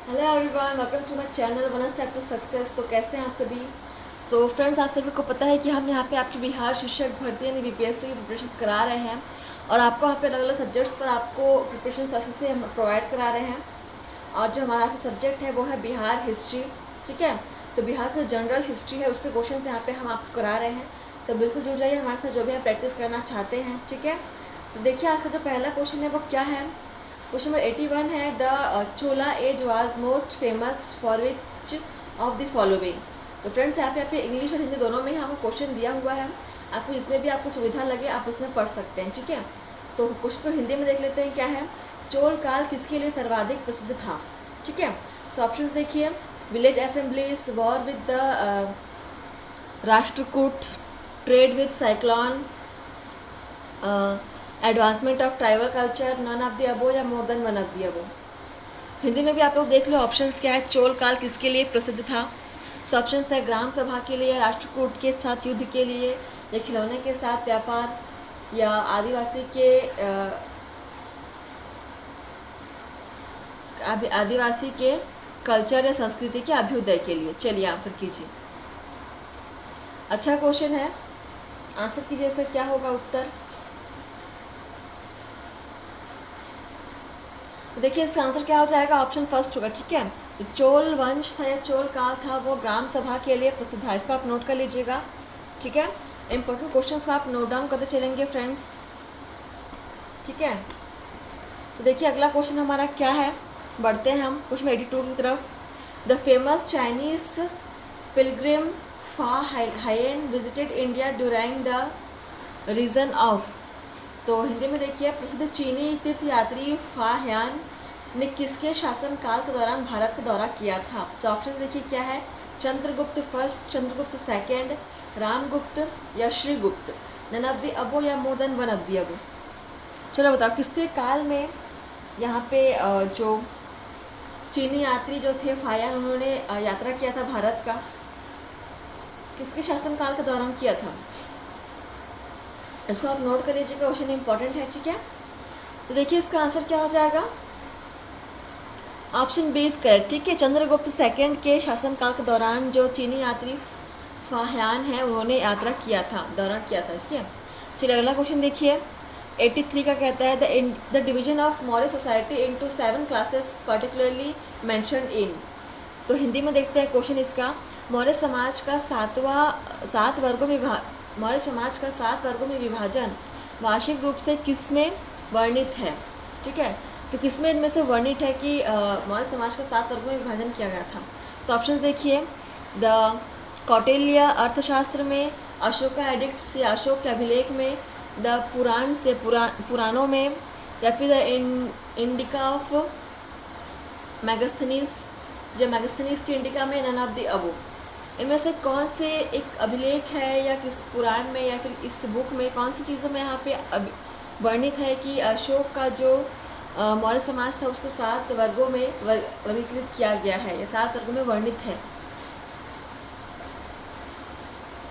Hello everyone, welcome to my channel one step to success. तो कैसे हैं आप सभी। फ्रेंड्स, आप सभी को पता है कि हम यहाँ पे आपके बिहार शिक्षक भर्ती यानी बीपीएससी की प्रिपरेशन करा रहे हैं और आपको यहाँ पे अलग अलग सब्जेक्ट्स पर आपको प्रिपरेशन क्लासेस से हम प्रोवाइड करा रहे हैं। और जो हमारा सब्जेक्ट है वो है बिहार हिस्ट्री। ठीक है, तो बिहार का जनरल हिस्ट्री है उससे क्वेश्चन यहाँ पे हम आपको करा रहे हैं। तो बिल्कुल जुड़ जाइए हमारे साथ, जो भी आप प्रैक्टिस करना चाहते हैं। ठीक है, तो देखिए आज का जो पहला क्वेश्चन है वो क्या है। क्वेश्चन नंबर 81 है, the Chola age was most famous for which of the following. तो फ्रेंड्स, यहाँ पे आपके इंग्लिश और हिंदी दोनों में ही आपको क्वेश्चन दिया हुआ है। आपको इसमें भी आपको सुविधा लगे आप उसमें पढ़ सकते हैं। ठीक है, तो क्वेश्चन को हिंदी में देख लेते हैं क्या है। चोल काल किसके लिए सर्वाधिक प्रसिद्ध था। ठीक है, सो ऑप्शंस देखिए। Village assemblies, war with the Rashtrakuta, trade with Ceylon, advancement of tribal culture, none of the above या more than one of the above. Hindi में भी आप लोग देख लो ऑप्शंस क्या है। चोल काल किसके लिए प्रसिद्ध था। सो ऑप्शंस है ग्राम सभा के लिए, राष्ट्रकूट के साथ युद्ध के लिए, या खिलौने के साथ व्यापार, या आदिवासी के कल्चर या संस्कृति के अभ्युदय के लिए। चलिए आंसर कीजिए। अच्छा क्वेश्चन है, आंसर कीजिए सर, क्या होगा उत्तर। तो देखिए इसका आंसर क्या हो जाएगा, ऑप्शन फर्स्ट होगा। ठीक है, तो चोल वंश था या चोल काल था वो ग्राम सभा के लिए प्रसिद्ध है। इसको आप नोट कर लीजिएगा। ठीक है, इंपॉर्टेंट क्वेश्चन को आप नोट डाउन करते चलेंगे फ्रेंड्स। ठीक है, तो देखिए अगला क्वेश्चन हमारा क्या है। बढ़ते हैं हम क्वेश्चन 82 की तरफ। The famous Chinese pilgrim Fa Hien visited India during the reign of. तो हिंदी में देखिए, प्रसिद्ध चीनी तीर्थयात्री फा हयान ने किसके शासनकाल के दौरान भारत का दौरा किया था। तो ऑप्शन देखिए क्या है। चंद्रगुप्त फर्स्ट, चंद्रगुप्त सेकेंड, रामगुप्त या Shrigupta, none of the above या more than one of the above. चलो बताओ किसके काल में यहाँ पे जो चीनी यात्री जो थे फायान, उन्होंने यात्रा किया था भारत का, किसके शासनकाल के दौरान किया था। इसको आप नोट कर लीजिएगा, क्वेश्चन इंपॉर्टेंट है। ठीक है, तो देखिए इसका आंसर क्या हो जाएगा, ऑप्शन बी इज करेक्ट। ठीक है, चंद्रगुप्त सेकंड के शासनकाल के दौरान जो चीनी यात्री फाहयान है उन्होंने यात्रा किया था, दौरा किया था। ठीक है, चलिए अगला क्वेश्चन देखिए। 83 का कहता है the division of Maurya society into 7 classes particularly mentioned in. तो हिंदी में देखते हैं क्वेश्चन इसका। मौर्य समाज का मौर्य समाज का 7 वर्गों में विभाजन वार्षिक रूप से किस में वर्णित है। ठीक है, तो किस में इनमें से वर्णित है कि मौर्य समाज का 7 वर्गों में विभाजन किया गया था। तो ऑप्शन देखिए। द कौटिल्य अर्थशास्त्र में, अशोका एडिक्ट्स या अशोक के अभिलेख में, द पुराण से पुराणों में, या फिर द इंडिका ऑफ मैगस्थनीस, जो मैगस्थनीस की इंडिका में, नन ऑफ द अबो। इनमें से कौन से एक अभिलेख है या किस पुराण में या फिर इस बुक में कौन सी चीज़ों में यहाँ पे वर्णित है कि अशोक का जो मौर्य समाज था उसको 7 वर्गों में वर्गीकृत किया गया है या 7 वर्गों में वर्णित है।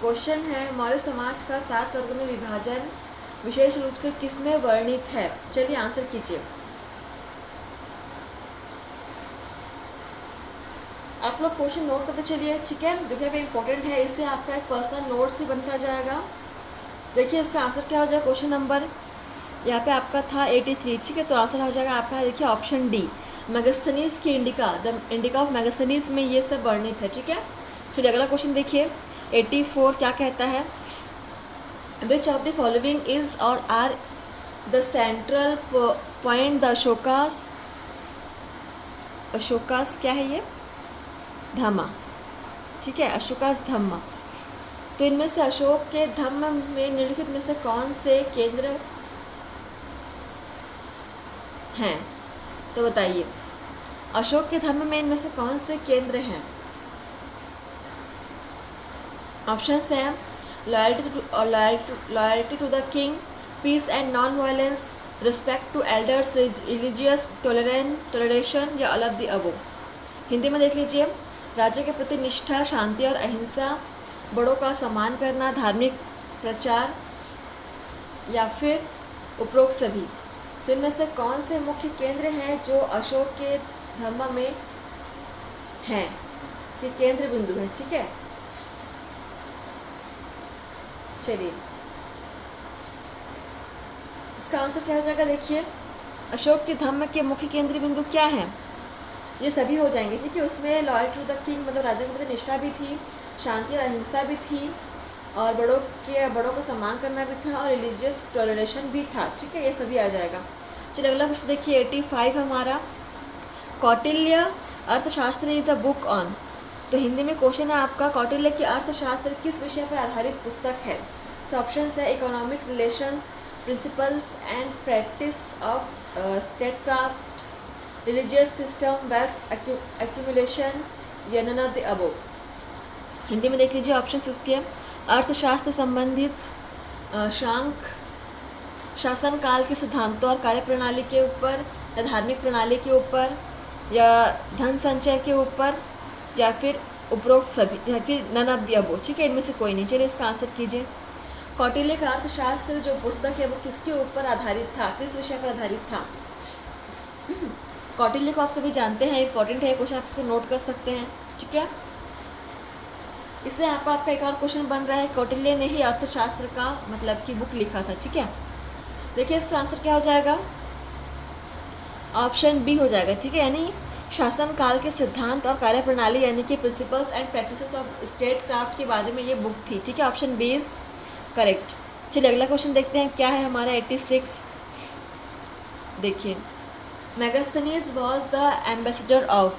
क्वेश्चन है मौर्य समाज का 7 वर्गों में विभाजन विशेष रूप से किस में वर्णित है। चलिए आंसर कीजिए। आप लोग क्वेश्चन नोट करते चलिए। ठीक है, जो कि इंपॉर्टेंट है, इससे आपका एक पर्सनल नोट्स भी बनता जाएगा। देखिए इसका आंसर क्या हो जाएगा। क्वेश्चन नंबर यहाँ पे आपका था 83। ठीक है, तो आंसर हो जाएगा आपका देखिए ऑप्शन डी, मैगस्थनीस की indica, the indica of Megasthenes में ये सब वर्णित है। ठीक है, चलिए अगला क्वेश्चन देखिए। 84 क्या कहता है। Which of the following is और are the central point the Ashoka's क्या है ये, धम्मा। ठीक है, अशोकास धम्मा। तो इनमें से अशोक के धम्म में निम्नलिखित में से कौन से केंद्र हैं। तो बताइए अशोक के धम्म में इनमें से कौन से केंद्र हैं। ऑप्शंस हैं loyalty to the king, peace and non violence, respect to elders, religious toleration या all of the above. Hindi में देख लीजिए। राज्य के प्रति निष्ठा, शांति और अहिंसा, बड़ों का सम्मान करना, धार्मिक प्रचार, या फिर उपरोक्त सभी। तो इनमें से कौन से मुख्य केंद्र हैं जो अशोक के धम्म में हैं कि केंद्र बिंदु है, ठीक है। चलिए इसका आंसर क्या हो जाएगा, देखिए अशोक के धम्म के मुख्य केंद्रीय बिंदु क्या है, ये सभी हो जाएंगे, ठीक है। उसमें लॉयल्टी टू द किंग मतलब राजा के प्रति निष्ठा भी थी, शांति और अहिंसा भी थी, और बड़ों को सम्मान करना भी था, और रिलीजियस टॉलरेशन भी था, ठीक है। ये सभी आ जाएगा। चलिए अगला क्वेश्चन देखिए 85 हमारा, कौटिल्य अर्थशास्त्र इज अ बुक ऑन। तो हिंदी में क्वेश्चन है आपका, कौटिल्य की अर्थशास्त्र किस विषय पर आधारित पुस्तक है। सो ऑप्शंस है economic relations, principles and practice of statecraft, religious system, wealth accumulation, या none of the above. Hindi में देख लीजिए ऑप्शंस इसके, अर्थशास्त्र संबंधित शासन काल के सिद्धांतों और कार्यप्रणाली के ऊपर, या धार्मिक प्रणाली के ऊपर, या धन संचय के ऊपर, या फिर उपरोक्त सभी, या फिर नन ऑफ द अबव, ठीक है। इनमें से कोई नहीं। चलिए इसका आंसर कीजिए। कौटिल्य का अर्थशास्त्र जो पुस्तक है वो किसके ऊपर आधारित था, किस विषय पर आधारित था। कौटिल्य को आप सभी जानते हैं, इंपॉर्टेंट है क्वेश्चन, आप इसको नोट कर सकते हैं, ठीक है। इससे आपका एक और क्वेश्चन बन रहा है, कौटिल्य ने ही अर्थशास्त्र का मतलब की बुक लिखा था, ठीक है। देखिए इसका आंसर क्या हो जाएगा, ऑप्शन बी हो जाएगा, ठीक है। यानी शासन काल के सिद्धांत और कार्यप्रणाली यानी कि principles and practices of statecraft के बारे में ये बुक थी, ठीक है। Option B is correct. चलिए अगला क्वेश्चन देखते हैं क्या है हमारा 86। देखिए Megasthenes was the ambassador of.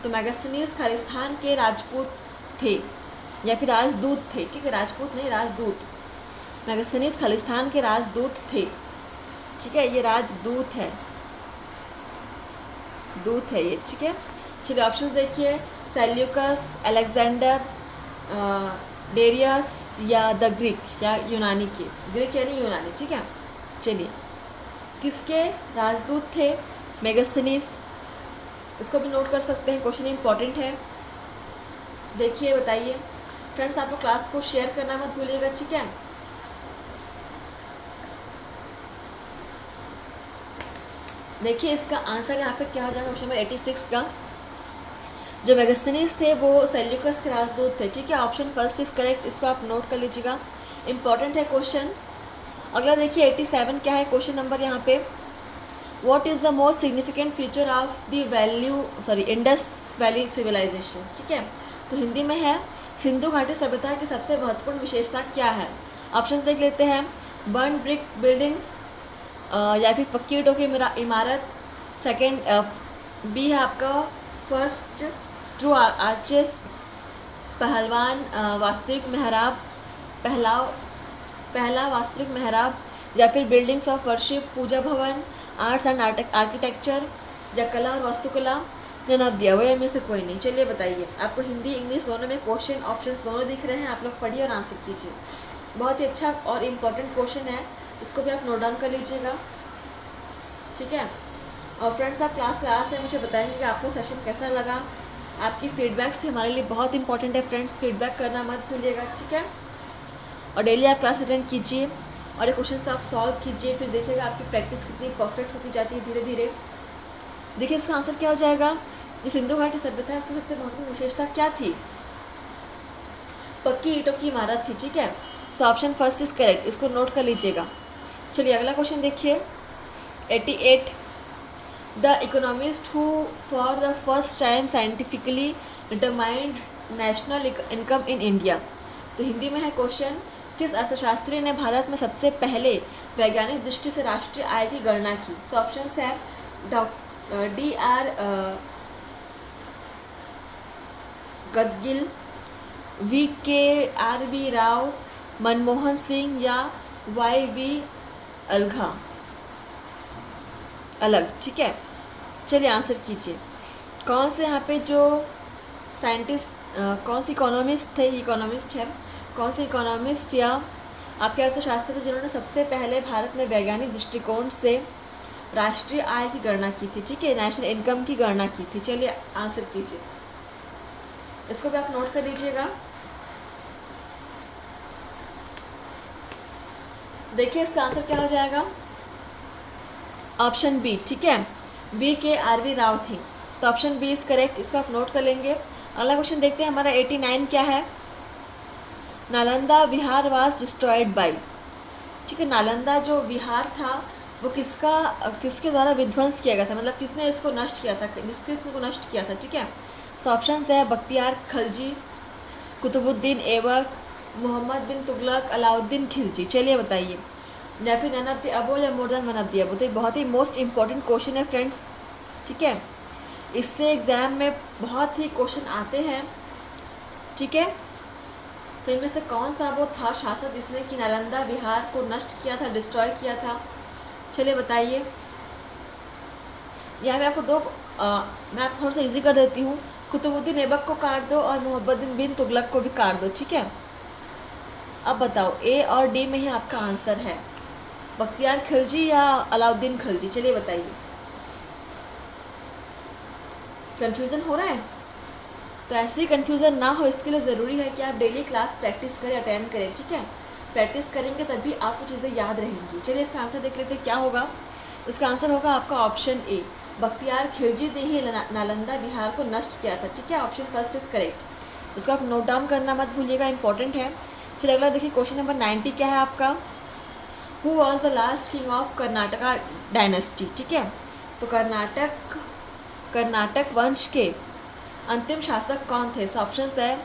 तो मैगस्थनीज खालिस्तान के राजपूत थे या फिर राजदूत थे, ठीक है। राजपूत नहीं, राजदूत। मैगस्थनीज खालिस्तान के राजदूत थे, ठीक है। ये राजदूत है, दूत है ये, ठीक है। चलिए ऑप्शंस देखिए, सेल्यूकस, अलेक्जेंडर, डेरियस, या द ग्रीक, या यूनानी के। ग्रीक यानी यूनानी, ठीक है। चलिए किसके राजदूत थे मेगास्थनीज, इसको भी नोट कर सकते हैं, क्वेश्चन इंपॉर्टेंट है। देखिए बताइए फ्रेंड्स, आप लोग क्लास को शेयर करना मत भूलिएगा, ठीक है। देखिए इसका आंसर यहाँ पे क्या हो जाएगा, क्वेश्चन नंबर 86 का। जो मेगास्थनीज थे वो सेल्यूकस के राजदूत थे, ठीक है। ऑप्शन फर्स्ट इज करेक्ट, इसको आप नोट कर लीजिएगा, इंपॉर्टेंट है क्वेश्चन। अगला देखिए 87 क्या है क्वेश्चन नंबर यहाँ पे, what is the most significant feature of the Indus valley civilization, ठीक है। तो हिंदी में है, सिंधु घाटी सभ्यता की सबसे महत्वपूर्ण विशेषता क्या है। ऑप्शंस देख लेते हैं, बर्न ब्रिक बिल्डिंग्स, या फिर पक्की ईंटों की इमारत, सेकेंड बी है आपका फर्स्ट ट्रू आर्चेस, पहलवान वास्तविक मेहराब, पहला वास्तविक मेहराब, या फिर बिल्डिंग्स ऑफ वर्शिप, पूजा भवन, आर्ट्स एंड आर्किटेक्चर, या कला और वास्तुकला, नन ऑफ द अबव में से कोई नहीं। चलिए बताइए, आपको हिंदी इंग्लिश दोनों में क्वेश्चन ऑप्शंस दोनों दिख रहे हैं, आप लोग पढ़िए और आंसर कीजिए। बहुत ही अच्छा और इम्पोर्टेंट क्वेश्चन है, इसको भी आप नोट डाउन कर लीजिएगा, ठीक है। और फ्रेंड्स आप क्लास में मुझे बताएंगे कि आपको सेशन कैसा लगा। आपकी फीडबैक से हमारे लिए बहुत इंपॉर्टेंट है फ्रेंड्स, फीडबैक करना मत भूलिएगा, ठीक है। और डेली आप क्लास अटेंड कीजिए और ये क्वेश्चन आप सॉल्व कीजिए, फिर देखिएगा आपकी प्रैक्टिस कितनी परफेक्ट होती जाती है धीरे धीरे। देखिए इसका आंसर क्या हो जाएगा, जो सिंधु घाटी सभ्यता है उसकी सबसे महत्वपूर्ण विशेषता क्या थी, पक्की ईंटों की इमारत थी, ठीक है। So option first is correct, इसको नोट कर लीजिएगा। चलिए अगला क्वेश्चन देखिए 88, the economist who for the first time scientifically determined national income in India. तो हिंदी में है क्वेश्चन, किस अर्थशास्त्री ने भारत में सबसे पहले वैज्ञानिक दृष्टि से राष्ट्रीय आय की गणना की। सो ऑप्शन है D.R. गदगिल, V.K.R.V. राव, मनमोहन सिंह, या Y.V. अलग, ठीक है। चलिए आंसर कीजिए, कौन से यहाँ पे जो साइंटिस्ट, कौन सी इकोनॉमिस्ट थे, इकोनॉमिस्ट है, कौन से इकोनॉमिस्ट या आपके अर्थशास्त्र थे जिन्होंने सबसे पहले भारत में वैज्ञानिक दृष्टिकोण से राष्ट्रीय आय की गणना की थी, ठीक है, नेशनल इनकम की गणना की थी। चलिए आंसर कीजिए, इसको भी आप नोट कर लीजिएगा। देखिए इसका आंसर क्या हो जाएगा, ऑप्शन बी, ठीक है, V.K.R.V. राव थे। तो ऑप्शन बी इज करेक्ट, इसको आप नोट कर लेंगे। अगला क्वेश्चन देखते हैं हमारा 89 क्या है। नालंदा विहार वाज डिस्ट्रॉयड बाय, ठीक है, नालंदा जो विहार था वो किसके द्वारा विध्वंस किया गया था, मतलब किसने इसको नष्ट किया था, किसने को नष्ट किया था, ठीक है। सो ऑप्शन है बख्तियार खलजी, कुतुबुद्दीन ऐबक, मोहम्मद बिन तुगलक, अलाउद्दीन खिलजी। चलिए बताइए, या फिर नन ऑफ द अबो या more than one of the above. तो ये बहुत ही मोस्ट इंपॉर्टेंट क्वेश्चन है फ्रेंड्स, ठीक है, इससे एग्ज़ाम में बहुत ही क्वेश्चन आते हैं, ठीक है। तो इनमें से कौन सा वो था शासक जिसने कि नालंदा विहार को नष्ट किया था, डिस्ट्रॉय किया था, चलिए बताइए। यहाँ पे आपको मैं आपको थोड़ा सा इजी कर देती हूँ, कुतुबुद्दीन ऐबक को काट दो और मोहम्मद बिन तुगलक को भी काट दो, ठीक है। अब बताओ ए और डी में ही आपका आंसर है, बख्तियार खिलजी या अलाउद्दीन खिलजी, चलिए बताइए। कन्फ्यूज़न हो रहा है? तो ऐसी कन्फ्यूज़न ना हो इसके लिए ज़रूरी है कि आप डेली क्लास प्रैक्टिस करें, अटेंड करें, ठीक है। प्रैक्टिस करेंगे तभी आपको चीज़ें याद रहेंगी। चलिए इसका आंसर देख लेते हैं क्या होगा। इसका आंसर होगा आपका ऑप्शन ए, बख्तियार खिलजी ने ही नालंदा विहार को नष्ट किया था, ठीक है। ऑप्शन फर्स्ट इज करेक्ट, उसको आप नोट डाउन करना मत भूलिएगा, इंपॉर्टेंट है। चलिए अगला देखिए, क्वेश्चन नंबर 90 क्या है आपका। Who was the last king of Karnataka dynasty, ठीक है। तो कर्नाटक वंश के अंतिम शासक कौन थे। सो ऑप्शन है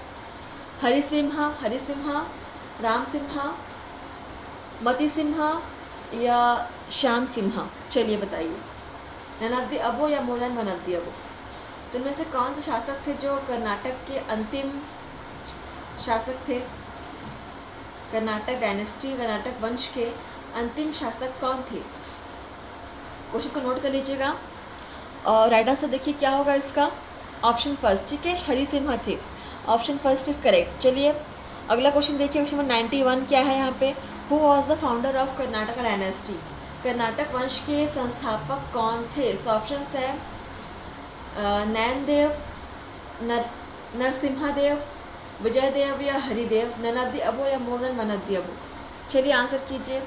हरिसिम्हा, रामसिम्हा, मतिसिम्हा या श्याम सिम्हा। चलिए बताइए, नन ऑफ द अबो या more than one of the above. तो इनमें से कौन से शासक थे जो कर्नाटक के अंतिम शासक थे। कर्नाटक डायनेस्टी, कर्नाटक वंश के अंतिम शासक कौन थे। क्वेश्चन को नोट कर लीजिएगा और राइट आंसर देखिए क्या होगा इसका। ऑप्शन फर्स्ट, ठीक है, हरिसिम्हा थे। Option first is correct. चलिए अगला क्वेश्चन देखिए, क्वेश्चन नंबर 91 क्या है यहाँ पे। Who was the founder of Karnataka dynasty, Karnataka वंश के संस्थापक कौन थे। सो ऑप्शन है नैनदेव, नरसिम्हादेव, विजयदेव या Haridev, none of the above या more than one of the above. चलिए आंसर कीजिए,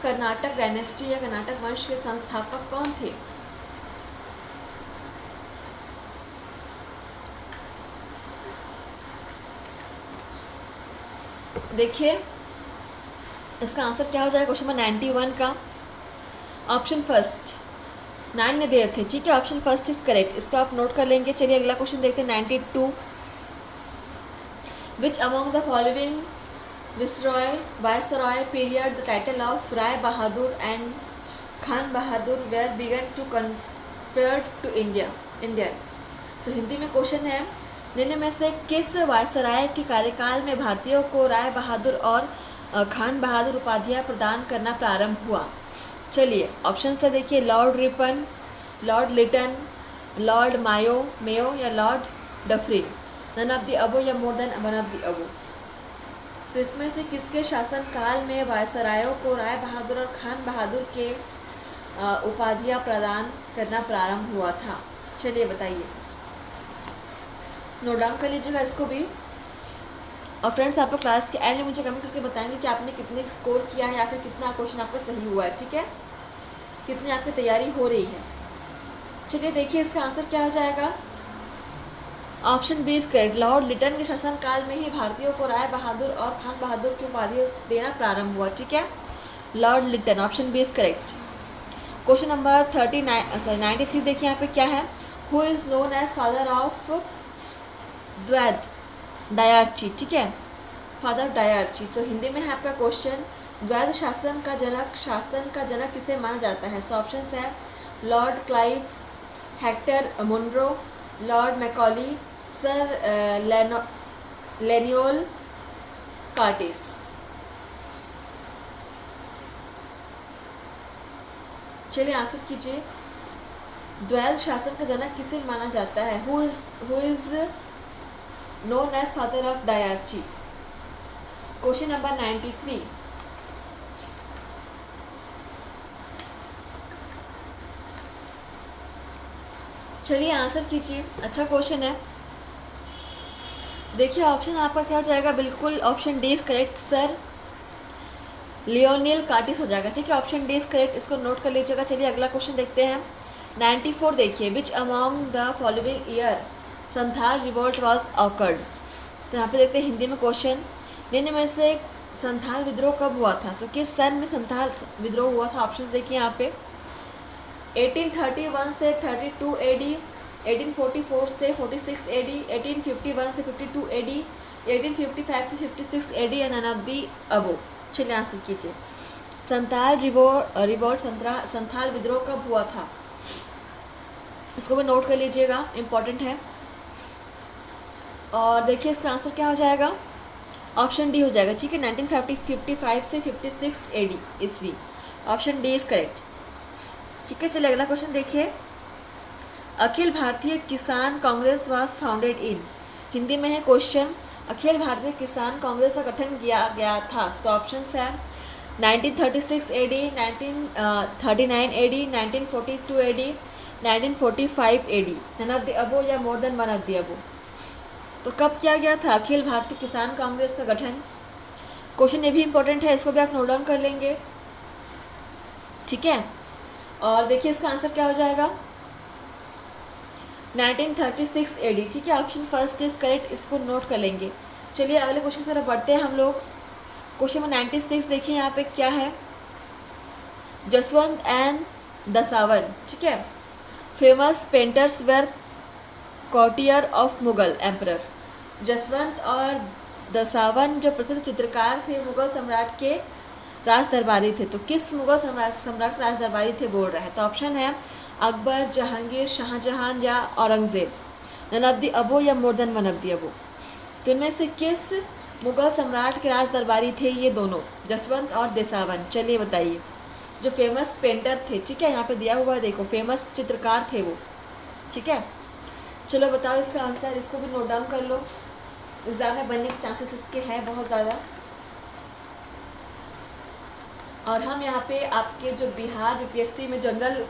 कर्नाटक डायनेस्टी या कर्नाटक वंश के संस्थापक कौन थे। देखिए इसका आंसर क्या हो जाएगा क्वेश्चन नंबर 91 का। ऑप्शन फर्स्ट नैनदेव थे, ठीक है। ऑप्शन फर्स्ट इज करेक्ट, इसको आप नोट कर लेंगे। चलिए अगला क्वेश्चन देखते हैं 92। Which among the following viceroy period the title of Rai Bahadur and Khan Bahadur were began to conferred to India. तो हिंदी में क्वेश्चन है, निम्न में से किस वायसराय के कार्यकाल में भारतीयों को राय बहादुर और खान बहादुर उपाधियां प्रदान करना प्रारंभ हुआ। चलिए ऑप्शन से देखिए, Lord Ripon, Lord Lytton, Lord Mayo या Lord Dufferin, none of the above या more than one of the above. तो इसमें से किसके शासनकाल में वायसरायों को राय बहादुर और खान बहादुर के उपाधियां प्रदान करना प्रारंभ हुआ था। चलिए बताइए, नोट डाउन कर लीजिएगा इसको भी। और फ्रेंड्स आप लोग क्लास के एंड में मुझे कमेंट करके बताएंगे कि आपने कितने स्कोर किया है या फिर कितना क्वेश्चन आपका सही हुआ है, ठीक है, कितनी आपकी तैयारी हो रही है। चलिए देखिए इसका आंसर क्या हो जाएगा। Option B is correct, Lord Lytton के शासनकाल में ही भारतीयों को राय बहादुर और खान बहादुर की उपाधि देना प्रारंभ हुआ, ठीक है, Lord Lytton. Option B is correct. Question number 93 देखिए यहाँ पे क्या है। Who is known as father of द्वैध डायरची, ठीक है, फादर डायरची। सो हिंदी में है आपका क्वेश्चन, द्वैध शासन का जनक किसे माना जाता है। सो ऑप्शन है Lord Clive, Hector Munro, Lord Macaulay, sir Lionel Curtis. चलिए आंसर कीजिए, द्वैध शासन का जनक किसे माना जाता है। Who is known as father of diarchy। Question number 93। चलिए आंसर कीजिए, अच्छा क्वेश्चन है। देखिए ऑप्शन आपका क्या हो जाएगा, बिल्कुल option D is correct, sir Lionel Curtis हो जाएगा, ठीक है। ऑप्शन डी इज करेक्ट, इसको नोट कर लीजिएगा। चलिए अगला क्वेश्चन देखते हैं 94 देखिए, विच among the following year Santhal revolt was awkward. तो यहाँ पे देखते हैं हिंदी में क्वेश्चन, निम्न में से संथाल विद्रोह कब हुआ था? सो किस सन में संथाल विद्रोह हुआ था? ऑप्शंस देखिए यहाँ पे 1831 से 32 एडी, 1844 से 46 एडी, 1851 से 52 एडी, 1855 से 56 AD and none of the above. चलिए आंसर कीजिए। संथाल रिवोल्ट संथाल विद्रोह कब हुआ था? इसको भी नोट कर लीजिएगा, इम्पॉर्टेंट है। और देखिए इसका आंसर क्या हो जाएगा, ऑप्शन डी हो जाएगा, ठीक है। 1955 से 56 एडी ईस्वी, ऑप्शन डी इज करेक्ट, ठीक है। चलिए अगला क्वेश्चन देखिए। अखिल भारतीय किसान Congress was founded in, Hindi में है क्वेश्चन, अखिल भारतीय किसान कांग्रेस का गठन किया गया था। सो ऑप्शंस है 1936 AD, 1939 AD, 1942 AD, 1945 AD, none of the above या more than one of the above. तो कब किया गया था अखिल भारतीय किसान कांग्रेस का गठन? क्वेश्चन ये भी इंपॉर्टेंट है, इसको भी आप नोट डाउन कर लेंगे, ठीक है। और देखिए इसका आंसर क्या हो जाएगा, 1936 एडी, ठीक है। ऑप्शन फर्स्ट इज करेक्ट, इसको नोट कर लेंगे। चलिए अगले क्वेश्चन की तरफ बढ़ते हैं हम लोग। क्वेश्चन नंबर 96 देखिए यहाँ पे क्या है, जसवंत एंड दसावन, ठीक है, famous painters were courtier of Mughal emperor. Jaswant और दसावन जो प्रसिद्ध चित्रकार थे मुगल सम्राट के राज दरबारी थे। तो किस मुगल सम्राट राज दरबारी थे बोल रहे हैं? तो ऑप्शन है अकबर, जहांगीर, शाहजहां या Aurangzeb, none of the above या more than one of the above. तो इनमें से किस मुगल सम्राट के राज दरबारी थे ये दोनों, जसवंत और देसावन? चलिए बताइए। जो फेमस पेंटर थे, ठीक है, यहाँ पे दिया हुआ है देखो, फेमस चित्रकार थे वो, ठीक है। चलो बताओ इसका आंसर, इसको भी नोट डाउन कर लो, एग्जाम में बनने के चांसेस इसके हैं बहुत ज़्यादा। और हम यहाँ पे आपके जो बिहार बीपीएससी में जनरल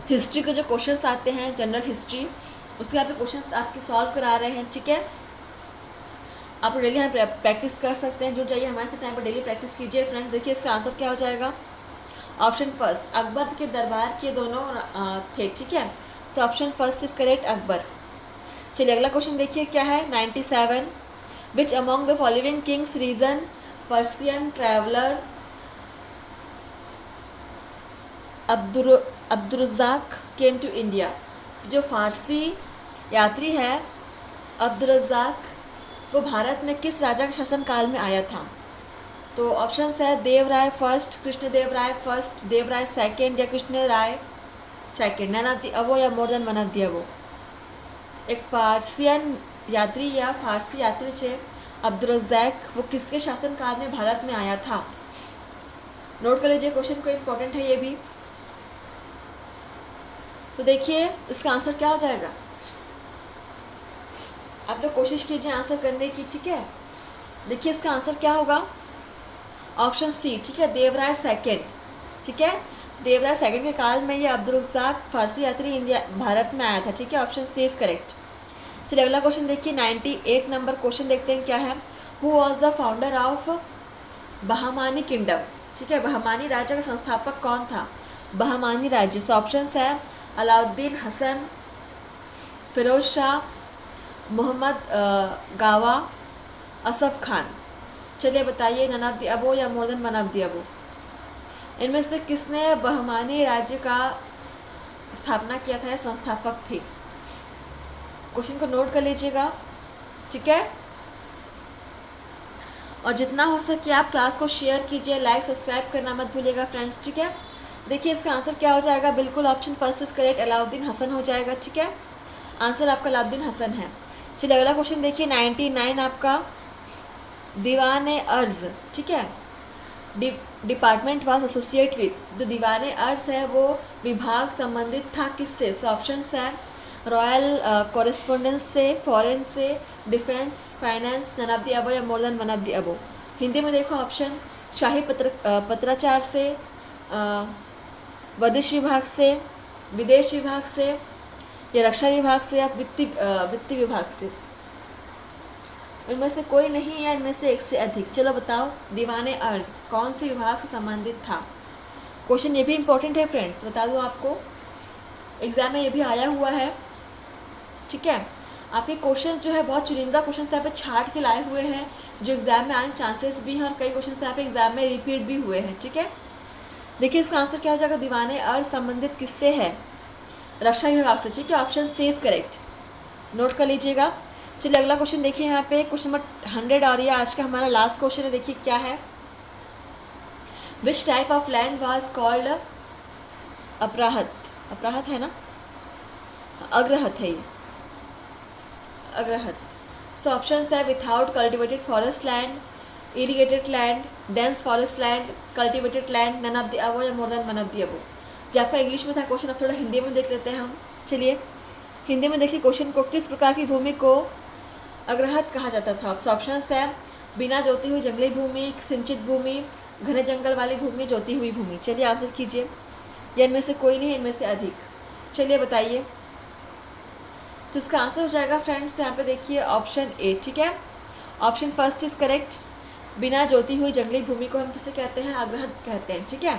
हिस्ट्री के जो क्वेश्चंस आते हैं, जनरल हिस्ट्री, उसके यहाँ पे क्वेश्चंस आपके सॉल्व करा रहे हैं, ठीक है। आप डेली यहाँ प्रैक्टिस कर सकते हैं, जुड़ जाइए हमारे साथ, यहाँ पर डेली प्रैक्टिस कीजिए फ्रेंड्स। देखिए इसका आंसर क्या हो जाएगा, ऑप्शन फर्स्ट, अकबर के दरबार के दोनों थे, ठीक है। So option first is correct, Akbar. चलिए अगला क्वेश्चन देखिए क्या है, 97, which among the following kings reign Persian traveller Abdur Razzaq came to India. जो फारसी यात्री है अब्दुर्रज़ाक, वो भारत में किस राजा के शासनकाल में आया था? तो ऑप्शंस है Devaraya first, Krishnadevaraya first, Devaraya second या Krishnaraya second, none of the above या more than one of the above. एक पार्सियन यात्री या फारसी यात्री थे अब्दुर्रज़ाक, वो किसके शासनकाल में भारत में आया था? नोट कर लीजिए, क्वेश्चन को इम्पोर्टेंट है ये भी। तो देखिए इसका आंसर क्या हो जाएगा, आप लोग कोशिश कीजिए आंसर करने की, ठीक है। देखिए इसका आंसर क्या होगा, ऑप्शन सी, ठीक है, देवराय सेकंड, ठीक है। देवराय सेकंड के काल में ये अब्दुर्रज़ाक फारसी यात्री इंडिया भारत में आया था, ठीक है, ऑप्शन सी इज करेक्ट। चलिए अगला क्वेश्चन देखिए, 98 नंबर क्वेश्चन देखते हैं क्या है, who was the founder of Bahmani kingdom, ठीक है, बहमानी राज्य का संस्थापक कौन था? बहमानी राज्य। सो ऑप्शंस है अलाउद्दीन हसन, फिरोज शाह, मोहम्मद गावा, असफ खान। चलिए बताइए, नन ऑफ द अबो या more than one of the अबो। इनमें से किसने बहमानी राज्य का स्थापना किया था या संस्थापक थे? क्वेश्चन को नोट कर लीजिएगा, ठीक है। और जितना हो सके आप क्लास को शेयर कीजिए, लाइक सब्सक्राइब करना मत भूलिएगा फ्रेंड्स, ठीक है। देखिए इसका आंसर क्या हो जाएगा, बिल्कुल option first is correct, Alauddin Hasan हो जाएगा, ठीक है। आंसर आपका अलाउद्दीन हसन है। चलिए अगला क्वेश्चन देखिए, 99 आपका दीवान अर्ज, ठीक है, डिपार्टमेंट वाज एसोसिएट विद। जो दीवान अर्ज है वो विभाग संबंधित था किससे? सो ऑप्शंस है रॉयल कॉरेस्पोंडेंस से, फॉरेन से, defence, finance, none of the above या more than one of the above. Hindi में देखो ऑप्शन, शाही पत्राचार से, विदेश विभाग से, विदेश विभाग से, या रक्षा विभाग से, या वित्त विभाग से। इनमें से कोई नहीं है, इनमें से एक से अधिक। चलो बताओ, दीवाने अर्ज कौन से विभाग से संबंधित था? क्वेश्चन ये भी इंपॉर्टेंट है फ्रेंड्स, बता दूं आपको। एग्ज़ाम में ये भी आया हुआ है, ठीक है। आपके क्वेश्चंस जो है बहुत चुनिंदा क्वेश्चंस यहाँ पे छाट के लाए हुए हैं, जो एग्ज़ाम में आने के चांसेस भी हैं, और कई क्वेश्चंस यहाँ पे एग्ज़ाम में रिपीट भी हुए हैं, ठीक है। देखिए इसका आंसर क्या हो जाएगा, दीवाने अर्थ संबंधित किससे है, रक्षा विभाग से, ठीक है। Option C is correct, note कर लीजिएगा। चलिए अगला क्वेश्चन देखिए, यहाँ पे क्वेश्चन नंबर 100 आ रही है, आज का हमारा लास्ट क्वेश्चन है। देखिए क्या है, which type of land was called अपराहत, अपराहत है ना, अग्रहत है ये, अग्रहत। सो ऑप्शन है without cultivated forest land, irrigated land, dense forest land, cultivated land, none of the above या more than one of the above. जो आपका इंग्लिश में था क्वेश्चन, अब थोड़ा हिंदी में देख लेते हैं हम। चलिए हिंदी में देखिए क्वेश्चन को, किस प्रकार की भूमि को अग्रहत कहा जाता था। ऑप्शन है बिना जोती हुई जंगली भूमि, सिंचित भूमि, घने जंगल वाली भूमि, जोती हुई भूमि। चलिए आंसर कीजिए, या इनमें से कोई नहीं है, इनमें से अधिक। चलिए बताइए, तो इसका आंसर हो जाएगा फ्रेंड्स यहाँ पे देखिए ऑप्शन ए, ठीक है। ऑप्शन फर्स्ट इज करेक्ट, बिना जोती हुई जंगली भूमि को हम किसे कहते हैं, अग्रहत कहते हैं, ठीक है।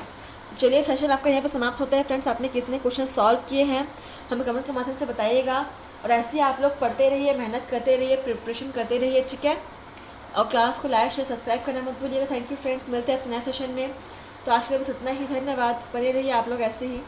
तो चलिए सेशन आपका यहाँ पे समाप्त होता है फ्रेंड्स। आपने कितने क्वेश्चन सॉल्व किए हैं हमें कमेंट के माध्यम से बताइएगा, और ऐसे ही आप लोग पढ़ते रहिए, मेहनत करते रहिए, प्रिपरेशन करते रहिए, ठीक है। और क्लास को लाइक शेयर सब्सक्राइब करना मत भूलिएगा। थैंक यू फ्रेंड्स, मिलते हैं आपसे नए सेशन में। तो आज के लिए बस इतना ही, धन्यवाद, बने रहिए आप लोग ऐसे ही।